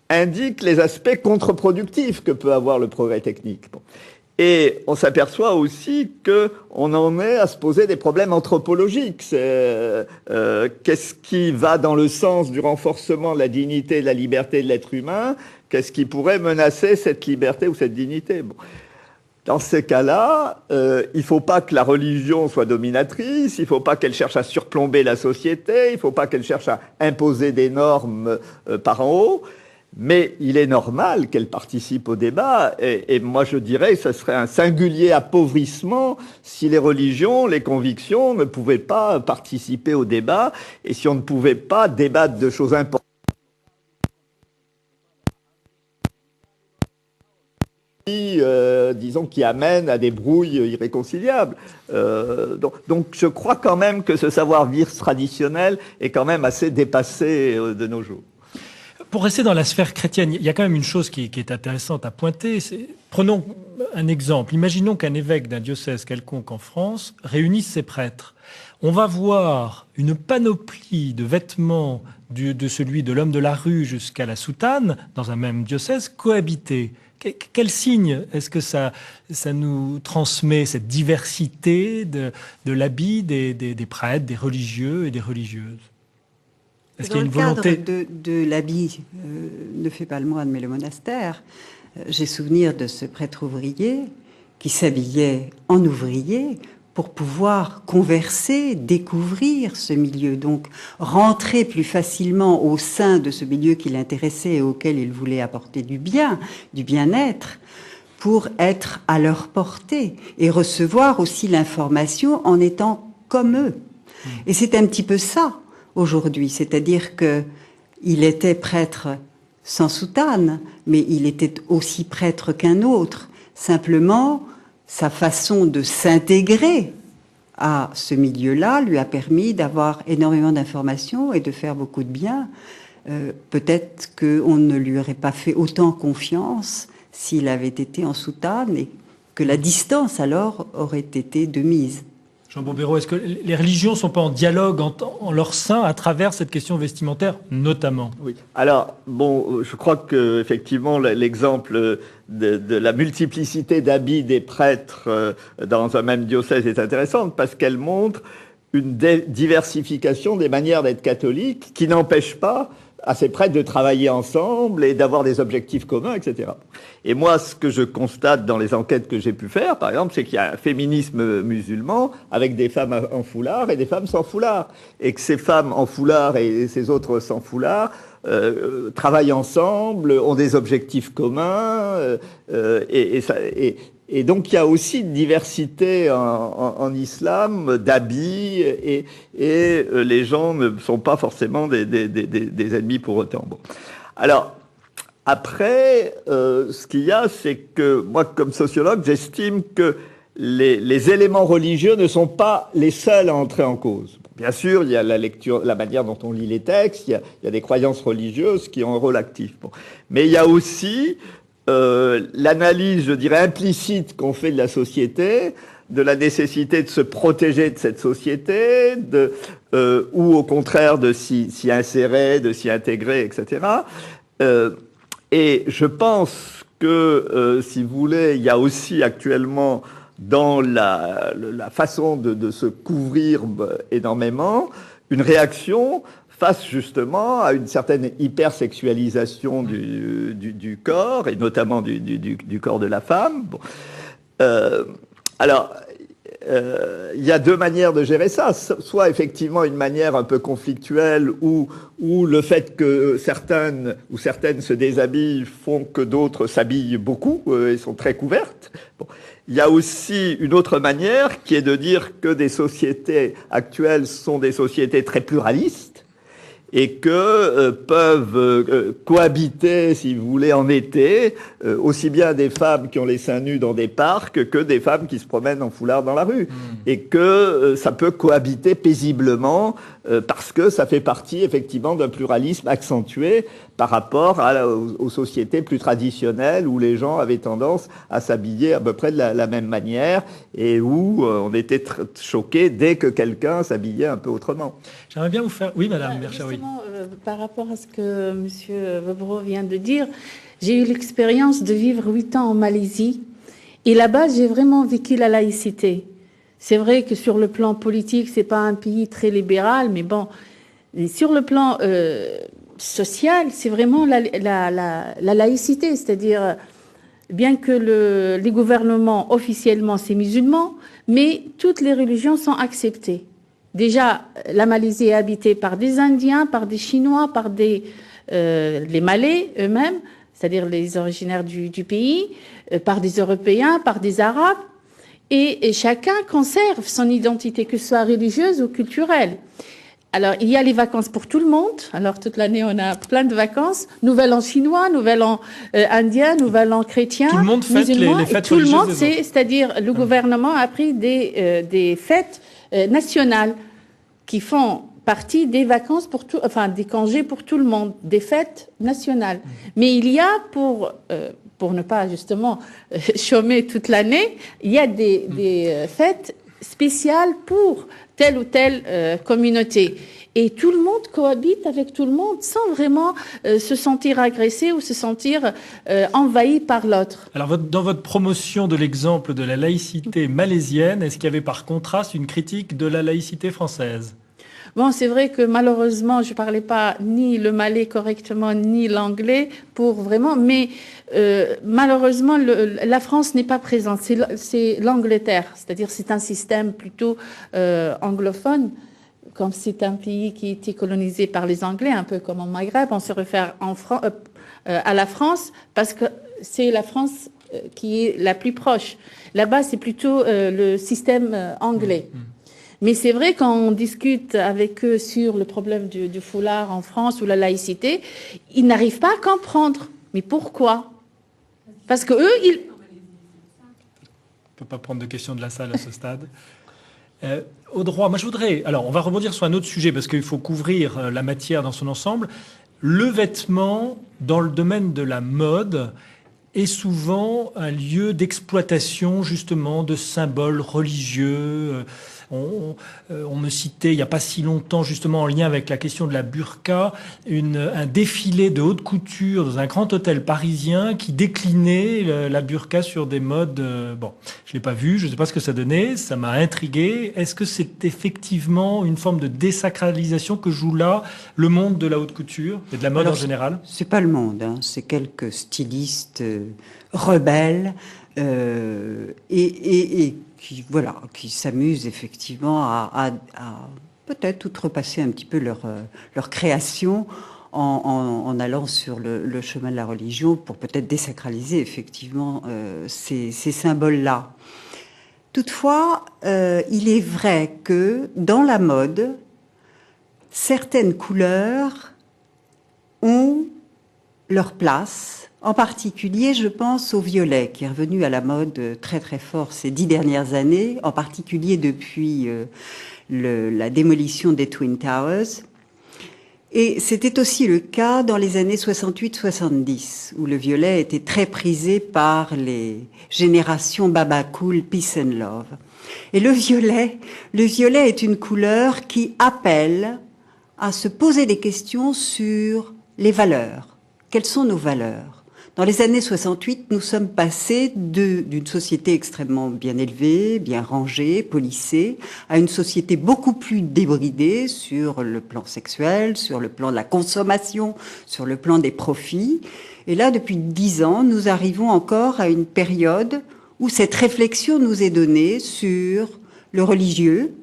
indique les aspects contre-productifs que peut avoir le progrès technique. Bon. Et on s'aperçoit aussi qu'on en est à se poser des problèmes anthropologiques. Qu'est-ce qui va dans le sens du renforcement de la dignité et de la liberté de l'être humain? Qu'est-ce qui pourrait menacer cette liberté ou cette dignité? Bon. Dans ces cas-là, il ne faut pas que la religion soit dominatrice, il ne faut pas qu'elle cherche à surplomber la société, il ne faut pas qu'elle cherche à imposer des normes par en haut. Mais il est normal qu'elle participe au débat, et moi je dirais que ce serait un singulier appauvrissement si les religions, les convictions ne pouvaient pas participer au débat, et si on ne pouvait pas débattre de choses importantes. Disons, qui amènent à des brouilles irréconciliables. Donc je crois quand même que ce savoir-vivre traditionnel est quand même assez dépassé de nos jours. Pour rester dans la sphère chrétienne, il y a quand même une chose qui est intéressante à pointer. Prenons un exemple. Imaginons qu'un évêque d'un diocèse quelconque en France réunisse ses prêtres. On va voir une panoplie de vêtements de celui de l'homme de la rue jusqu'à la soutane dans un même diocèse cohabiter. Quel signe est-ce que ça nous transmet, cette diversité de l'habit des prêtres, des religieux et des religieuses? Est-ce qu'il y a une volonté de l'habit ne fait pas le moine, mais le monastère. J'ai souvenir de ce prêtre ouvrier qui s'habillait en ouvrier pour pouvoir converser, découvrir ce milieu, donc rentrer plus facilement au sein de ce milieu qui l'intéressait et auquel il voulait apporter du bien-être, pour être à leur portée et recevoir aussi l'information en étant comme eux. Et c'est un petit peu ça aujourd'hui, c'est-à-dire que il était prêtre sans soutane, mais il était aussi prêtre qu'un autre. Simplement, sa façon de s'intégrer à ce milieu-là lui a permis d'avoir énormément d'informations et de faire beaucoup de bien. Peut-être qu'on ne lui aurait pas fait autant confiance s'il avait été en soutane et que la distance alors aurait été de mise. Jean Bobéro, est-ce que les religions ne sont pas en dialogue en leur sein à travers cette question vestimentaire, notamment? Oui. Alors, bon, je crois que effectivement l'exemple de la multiplicité d'habits des prêtres dans un même diocèse est intéressante parce qu'elle montre une diversification des manières d'être catholique qui n'empêche pas à ces prêtres de travailler ensemble et d'avoir des objectifs communs, etc. Et moi, ce que je constate dans les enquêtes que j'ai pu faire, par exemple, c'est qu'il y a un féminisme musulman avec des femmes en foulard et des femmes sans foulard. Et que ces femmes en foulard et ces autres sans foulard travaillent ensemble, ont des objectifs communs, et donc il y a aussi une diversité en islam d'habits et les gens ne sont pas forcément des ennemis pour autant. Bon. Alors après, ce qu'il y a, c'est que moi, comme sociologue, j'estime que les éléments religieux ne sont pas les seuls à entrer en cause. Bien sûr, il y a la lecture, la manière dont on lit les textes, il y a des croyances religieuses qui ont un rôle actif. Bon. Mais il y a aussi l'analyse, je dirais, implicite qu'on fait de la société, de la nécessité de se protéger de cette société, ou au contraire de s'y insérer, de s'y intégrer, etc. Et je pense que, si vous voulez, il y a aussi actuellement dans la façon de se couvrir énormément une réaction face justement à une certaine hypersexualisation du corps, et notamment du corps de la femme. Bon. Alors, il y a deux manières de gérer ça. Soit effectivement une manière un peu conflictuelle où le fait que certaines se déshabillent font que d'autres s'habillent beaucoup et sont très couvertes. Bon. Il y a aussi une autre manière qui est de dire que des sociétés actuelles sont des sociétés très pluralistes et que peuvent cohabiter, si vous voulez, en été, aussi bien des femmes qui ont les seins nus dans des parcs que des femmes qui se promènent en foulard dans la rue. Et que ça peut cohabiter paisiblement parce que ça fait partie, effectivement, d'un pluralisme accentué par rapport aux sociétés plus traditionnelles où les gens avaient tendance à s'habiller à peu près de la même manière et où on était choqués dès que quelqu'un s'habillait un peu autrement. J'aimerais bien vous faire... Oui, Madame Berchaoui. Par rapport à ce que M. Webro vient de dire, j'ai eu l'expérience de vivre 8 ans en Malaisie et là-bas, j'ai vraiment vécu la laïcité. C'est vrai que sur le plan politique, c'est pas un pays très libéral, mais bon, sur le plan social, c'est vraiment la laïcité, c'est-à-dire bien que les gouvernements officiellement c'est musulmans, mais toutes les religions sont acceptées. Déjà, la Malaisie est habitée par des Indiens, par des Chinois, par les Malais eux-mêmes, c'est-à-dire les originaires du pays, par des Européens, par des Arabes, et chacun conserve son identité, que ce soit religieuse ou culturelle. Alors, il y a les vacances pour tout le monde. Alors, toute l'année, on a plein de vacances. Nouvel an chinois, nouvel an indien, nouvel an chrétien. Tout le monde fête les fêtes tout le monde, religieuses des autres. c'est-à-dire le gouvernement a pris des fêtes nationales qui font partie des vacances des congés pour tout le monde, des fêtes nationales. Mais il y a pour ne pas justement chômer toute l'année, il y a des fêtes spéciales pour telle ou telle communauté. Et tout le monde cohabite avec tout le monde sans vraiment se sentir agressé ou se sentir envahi par l'autre. Alors, dans votre promotion de l'exemple de la laïcité malaisienne, est-ce qu'il y avait par contraste une critique de la laïcité française ? Bon, c'est vrai que malheureusement, je parlais pas ni le malais correctement, ni l'anglais mais malheureusement, la France n'est pas présente. C'est l'Angleterre, c'est-à-dire c'est un système plutôt anglophone. Comme c'est un pays qui a été colonisé par les Anglais, un peu comme au Maghreb, on se réfère à la France parce que c'est la France qui est la plus proche. Là-bas, c'est plutôt le système anglais. Mais c'est vrai, quand on discute avec eux sur le problème du foulard en France ou la laïcité, ils n'arrivent pas à comprendre. Mais pourquoi ? Parce que eux, ils... On ne peut pas prendre de questions de la salle à ce stade. Au droit, moi je voudrais... Alors, on va rebondir sur un autre sujet, parce qu'il faut couvrir la matière dans son ensemble. Le vêtement, dans le domaine de la mode, est souvent un lieu d'exploitation, justement, de symboles religieux. On me citait, il n'y a pas si longtemps, justement en lien avec la question de la burqa, un défilé de haute couture dans un grand hôtel parisien qui déclinait la burqa sur des modes... bon, je ne l'ai pas vu, je ne sais pas ce que ça donnait, ça m'a intrigué. Est-ce que c'est effectivement une forme de désacralisation que joue là le monde de la haute couture et de la mode en général ? C'est pas le monde, hein, c'est quelques stylistes rebelles et qui s'amusent effectivement à peut-être outrepasser un petit peu leur création en allant sur le chemin de la religion pour peut-être désacraliser effectivement ces symboles-là. Toutefois, il est vrai que dans la mode, certaines couleurs ont leur place. En particulier, je pense au violet, qui est revenu à la mode très très fort ces 10 dernières années, en particulier depuis la démolition des Twin Towers. Et c'était aussi le cas dans les années 68-70, où le violet était très prisé par les générations Baba Cool, Peace and Love. Et le violet est une couleur qui appelle à se poser des questions sur les valeurs. Quelles sont nos valeurs ? Dans les années 68, nous sommes passés d'une société extrêmement bien élevée, bien rangée, policée, à une société beaucoup plus débridée sur le plan sexuel, sur le plan de la consommation, sur le plan des profits. Et là, depuis 10 ans, nous arrivons encore à une période où cette réflexion nous est donnée sur le religieux,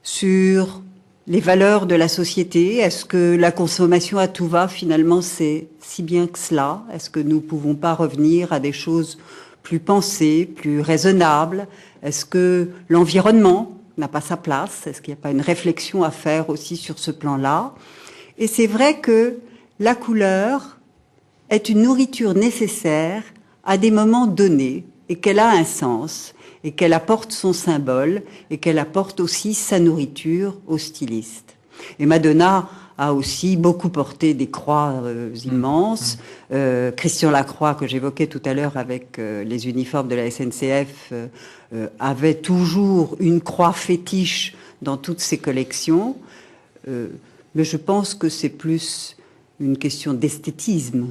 sur les valeurs de la société. Est-ce que la consommation à tout va, finalement, c'est si bien que cela? Est-ce que nous ne pouvons pas revenir à des choses plus pensées, plus raisonnables? Est-ce que l'environnement n'a pas sa place? Est-ce qu'il n'y a pas une réflexion à faire aussi sur ce plan-là? Et c'est vrai que la couleur est une nourriture nécessaire à des moments donnés et qu'elle a un sens et qu'elle apporte son symbole et qu'elle apporte aussi sa nourriture au styliste. Et Madonna a aussi beaucoup porté des croix immenses. Christian Lacroix, que j'évoquais tout à l'heure avec les uniformes de la SNCF, avait toujours une croix fétiche dans toutes ses collections. Mais je pense que c'est plus une question d'esthétisme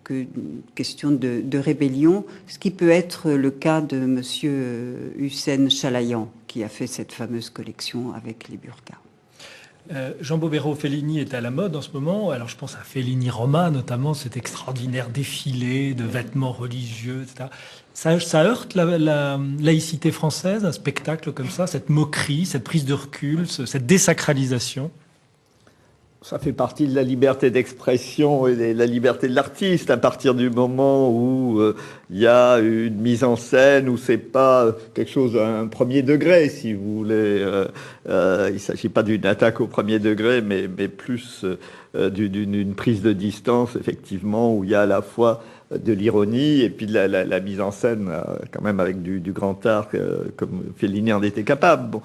qu'une question de rébellion, ce qui peut être le cas de monsieur Hussein Chalayan, qui a fait cette fameuse collection avec les burqas. Jean Bobéro, Fellini est à la mode en ce moment. Alors je pense à Fellini Roma, notamment cet extraordinaire défilé de vêtements religieux, etc. Ça heurte la laïcité française, un spectacle comme ça, cette moquerie, cette prise de recul, cette désacralisation? Ça fait partie de la liberté d'expression et de la liberté de l'artiste, à partir du moment où il y a une mise en scène, où c'est pas quelque chose à un premier degré, si vous voulez. Il s'agit pas d'une attaque au premier degré, mais plus d'une prise de distance, effectivement, où il y a à la fois de l'ironie et puis de la mise en scène, quand même avec du grand art, comme Fellini en était capable. Bon.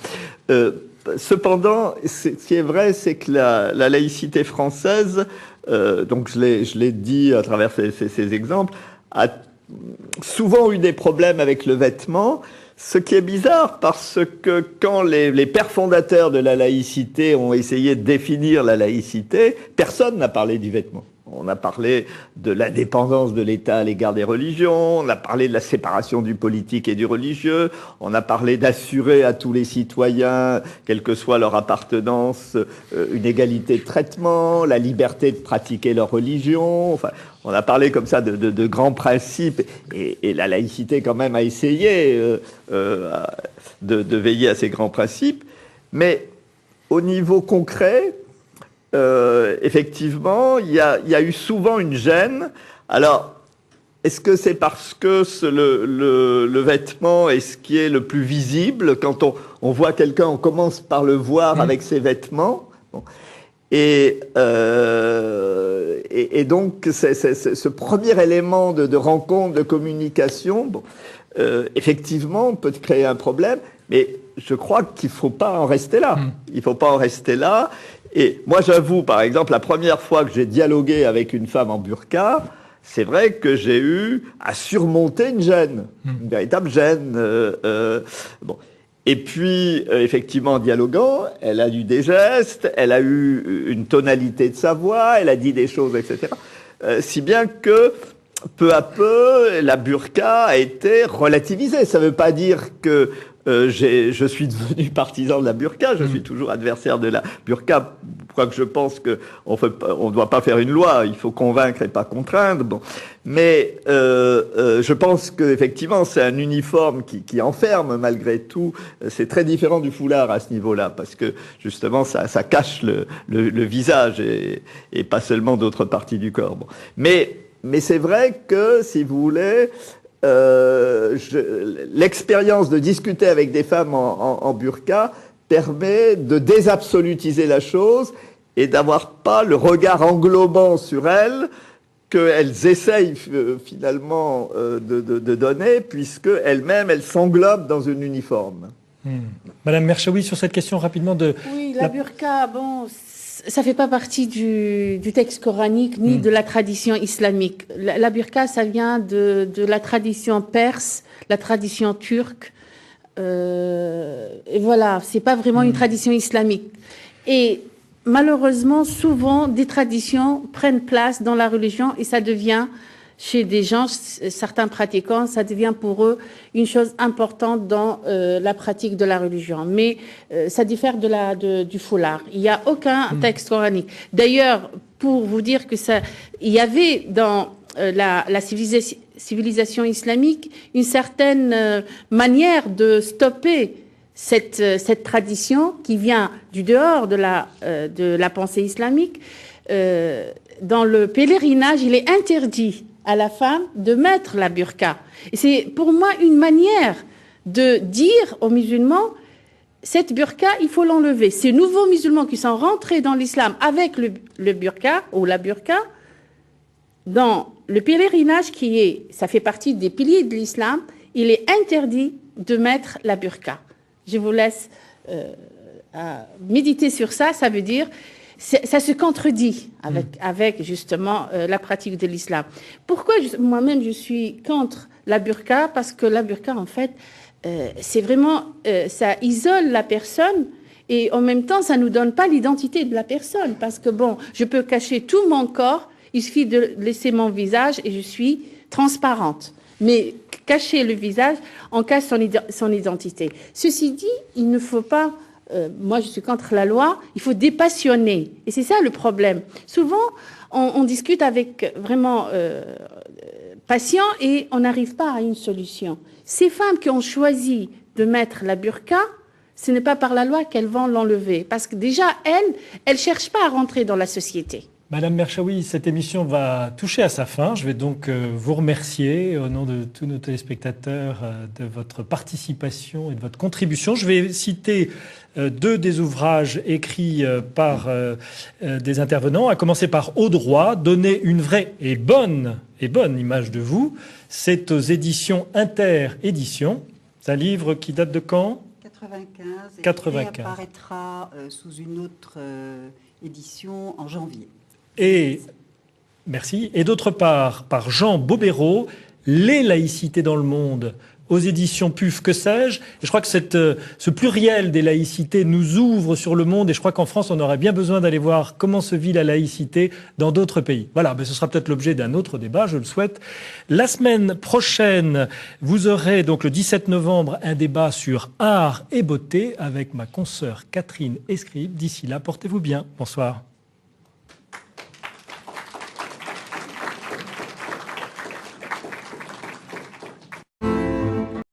Cependant, ce qui est vrai, c'est que la laïcité française, donc je l'ai dit à travers ces exemples, a souvent eu des problèmes avec le vêtement, ce qui est bizarre parce que quand les pères fondateurs de la laïcité ont essayé de définir la laïcité, personne n'a parlé du vêtement. On a parlé de l'indépendance de l'État à l'égard des religions, on a parlé de la séparation du politique et du religieux, on a parlé d'assurer à tous les citoyens, quelle que soit leur appartenance, une égalité de traitement, la liberté de pratiquer leur religion. Enfin, on a parlé comme ça de grands principes et la laïcité quand même a essayé de veiller à ces grands principes. Mais au niveau concret, effectivement, il y a eu souvent une gêne. Alors, est-ce que c'est parce que le vêtement est ce qui est le plus visible? Quand on voit quelqu'un, on commence par le voir avec ses vêtements. Bon. Et donc, ce premier élément de rencontre, de communication, bon, effectivement, peut créer un problème, mais je crois qu'il ne faut pas en rester là. Il ne faut pas en rester là. Et moi, j'avoue, par exemple, la première fois que j'ai dialogué avec une femme en burqa, c'est vrai que j'ai eu à surmonter une gêne, une véritable gêne. Bon. Et puis, effectivement, en dialoguant, elle a eu des gestes, elle a eu une tonalité de sa voix, elle a dit des choses, etc. Si bien que, peu à peu, la burqa a été relativisée. Ça ne veut pas dire que je suis devenu partisan de la burqa, je suis toujours adversaire de la burqa, quoique je pense qu'on ne doit pas faire une loi, il faut convaincre et pas contraindre. Bon. Mais je pense qu'effectivement, c'est un uniforme qui enferme malgré tout. C'est très différent du foulard à ce niveau-là, parce que justement, ça cache le visage et pas seulement d'autres parties du corps. Bon. Mais c'est vrai que, si vous voulez, l'expérience de discuter avec des femmes en burqa permet de désabsolutiser la chose et d'avoir pas le regard englobant sur elles qu'elles essayent finalement de donner, puisque elles-mêmes, elles s'englobent dans un uniforme. Madame Merchaoui, sur cette question rapidement de... Oui, la burqa, bon, ça fait pas partie du texte coranique ni de la tradition islamique. La burqa, ça vient de la tradition perse, la tradition turque. Et voilà, c'est pas vraiment une tradition islamique. Et malheureusement, souvent, des traditions prennent place dans la religion et ça devient, chez des gens, certains pratiquants, ça devient pour eux une chose importante dans la pratique de la religion. Mais ça diffère du foulard. Il n'y a aucun texte coranique. D'ailleurs, pour vous dire que il y avait dans la civilisation islamique une certaine manière de stopper cette tradition qui vient du dehors de la pensée islamique. Dans le pèlerinage, il est interdit à la femme de mettre la burqa. Et c'est pour moi une manière de dire aux musulmans, cette burqa, il faut l'enlever. Ces nouveaux musulmans qui sont rentrés dans l'islam avec le burqa ou la burqa, dans le pèlerinage ça fait partie des piliers de l'islam, il est interdit de mettre la burqa. Je vous laisse méditer sur ça. Ça veut dire, ça se contredit avec justement la pratique de l'islam. Pourquoi moi-même je suis contre la burqa? Parce que la burqa, en fait, c'est vraiment, ça isole la personne et en même temps, ça nous donne pas l'identité de la personne. Parce que bon, je peux cacher tout mon corps, il suffit de laisser mon visage et je suis transparente. Mais cacher le visage, on cache son identité. Ceci dit, il ne faut pas, moi je suis contre la loi, il faut dépassionner. Et c'est ça le problème. Souvent, on discute avec vraiment patients et on n'arrive pas à une solution. Ces femmes qui ont choisi de mettre la burqa, ce n'est pas par la loi qu'elles vont l'enlever. Parce que déjà, elles ne cherchent pas à rentrer dans la société. Madame Merchaoui, cette émission va toucher à sa fin. Je vais donc vous remercier au nom de tous nos téléspectateurs de votre participation et de votre contribution. Je vais citer deux des ouvrages écrits par des intervenants, à commencer par Au droit, donner une vraie et bonne image de vous. C'est aux éditions Inter-Éditions. C'est un livre qui date de quand ? 95. 95. Et apparaîtra sous une autre édition en janvier. Et merci. Et d'autre part, par Jean Bobéro, Les laïcités dans le monde, aux éditions PUF, que sais-je. Et je crois que ce pluriel des laïcités nous ouvre sur le monde. Et je crois qu'en France, on aurait bien besoin d'aller voir comment se vit la laïcité dans d'autres pays. Voilà, ce sera peut-être l'objet d'un autre débat, je le souhaite. La semaine prochaine, vous aurez donc le 17 novembre un débat sur art et beauté avec ma consoeur Catherine Escribe. D'ici là, portez-vous bien. Bonsoir.